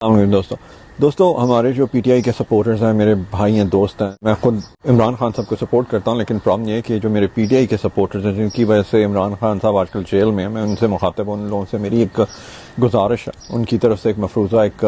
السلام علیکم دوستو ہمارے جو پی ٹی آئی کے سپورٹرز ہیں، میرے بھائی ہیں، دوست ہیں. میں خود عمران خان صاحب کو سپورٹ کرتا ہوں، لیکن پرابلم یہ ہے کہ جو میرے پی ٹی آئی کے سپورٹرز ہیں، جن کی وجہ سے عمران خان صاحب آج کل جیل میں ہیں، میں ان سے مخاطب ہوں. ان لوگوں سے میری ایک گزارش ہے، ان کی طرف سے ایک مفروضہ ایک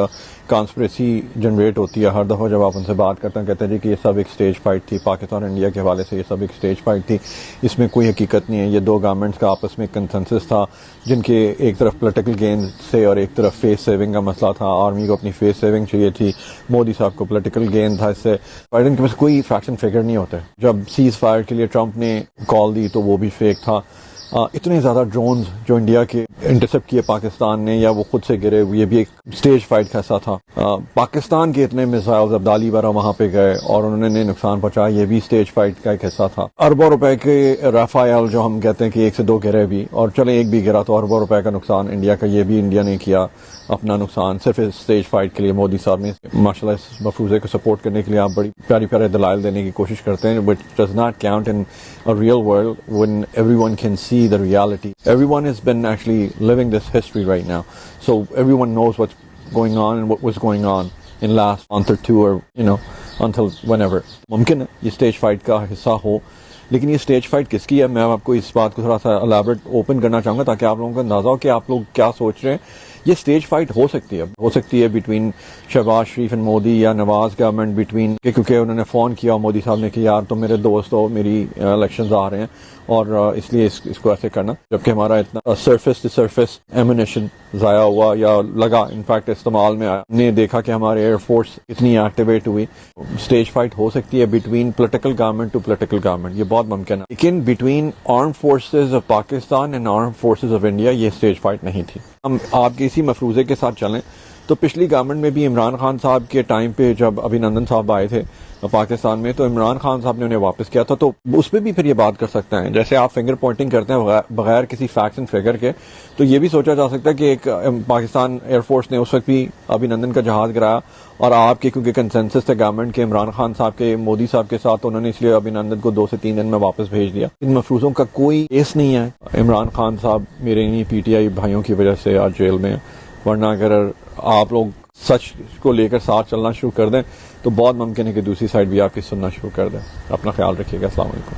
کانسپریسی جنریٹ ہوتی ہے ہر دفعہ جب آپ ان سے بات کرتے ہیں. کہتے ہیں جی کہ یہ سب ایک سٹیج فائٹ تھی، پاکستان انڈیا کے حوالے سے یہ سب ایک سٹیج فائٹ تھی، اس میں کوئی حقیقت نہیں ہے. یہ دو گورنمنٹس کا آپس میں کنسنسس تھا، جن کے ایک طرف پولیٹیکل گین سے اور ایک طرف فیس سیونگ کا مسئلہ تھا. آرمی کو اپنی فیس سیونگ چاہیے تھی، مودی صاحب کو پولیٹیکل گین تھا. اس سے بائیڈن کے پاس کوئی فریکشن فگر نہیں ہوتے. جب سیز فائر کے لیے ٹرمپ نے کال دی تو وہ بھی فیک تھا. اتنے زیادہ ڈرونز جو انڈیا کے انٹرسپٹ کیے پاکستان نے، یا وہ خود سے گرے، یہ بھی ایک سٹیج فائٹ کا حصہ تھا. پاکستان کے اتنے میزائلز ابدالی بارہ وہاں پہ گئے اور انہوں نے نقصان پہنچایا، یہ بھی سٹیج فائٹ کا ایک حصہ تھا. اربوں روپے کے رافائل جو ہم کہتے ہیں کہ 1 سے 2 گرے بھی، اور چلے ایک بھی گرا تو اربوں روپے کا نقصان انڈیا کا، یہ بھی انڈیا نے کیا اپنا نقصان صرف اس سٹیج فائٹ کے لیے. مودی صاحب نے ماشاءاللہ اس مفروضے کو سپورٹ کرنے کے لیے آپ بڑی پیاری پیارے دلائل دینے کی کوشش کرتے ہیں، but does not count in a real world when everyone can see the reality. Everyone has been actually living this history right now, so everyone knows what's going on and what was going on in last month or two, or until whenever. ممکن ہے یہ stage fight کا حصہ ہو، لیکن یہ stage fight کس کی ہے؟ میں آپ کو اس بات کو تھوڑا سا الیبریٹ اوپن کرنا چاہوں گا تاکہ آپ لوگوں کو اندازہ ہو کہ آپ لوگ کیا سوچ رہے ہیں. یہ سٹیج فائٹ ہو سکتی ہے بٹوین شہباز شریف اینڈ مودی، یا نواز گورنمنٹ بٹوین، کیونکہ انہوں نے فون کیا مودی صاحب نے کہ یار تم میرے دوست ہو، میری الیکشنز آ رہے ہیں اور اس لیے اس کو ایسے کرنا، جبکہ ہمارا اتنا سرفیس ٹو سرفیس ایمونیشن ضائع ہوا یا لگا، انفیکٹ استعمال میں آیا. ہم نے دیکھا کہ ہمارے ایئر فورس اتنی ایکٹیویٹ ہوئی. سٹیج فائٹ ہو سکتی ہے between political government to political government, یہ بہت ممکن ہے، لیکن between arm forces of Pakistan and arm forces of India یہ سٹیج فائٹ نہیں تھی. ہم آپ کے اسی مفروضے کے ساتھ چلیں تو پچھلی گورنمنٹ میں بھی عمران خان صاحب کے ٹائم پہ جب ابھینندن صاحب آئے تھے پاکستان میں، تو عمران خان صاحب نے انہیں واپس کیا تھا. تو اس پہ بھی پھر یہ بات کر سکتے ہیں. جیسے آپ فنگر پوائنٹنگ کرتے ہیں بغیر کسی فیکٹس اینڈ فگر کے، تو یہ بھی سوچا جا سکتا ہے کہ ایک پاکستان ایئر فورس نے اس وقت بھی ابھینندن کا جہاز گرایا، اور آپ کے کیونکہ کنسنسس تھا گورنمنٹ کے عمران خان صاحب کے مودی صاحب کے ساتھ، تو انہوں نے اس لیے ابھینندن کو 2 سے 3 دن میں واپس بھیج دیا. ان مفروضوں کا کوئی کیس نہیں ہے. عمران خان صاحب میرے انہی پی ٹی آئی بھائیوں کی وجہ سے آج جیل میں ہیں، ورنہ اگر آپ لوگ سچ کو لے کر ساتھ چلنا شروع کر دیں تو بہت ممکن ہے کہ دوسری سائڈ بھی آپ کی سننا شروع کر دیں. اپنا خیال رکھیے گا. السلام علیکم.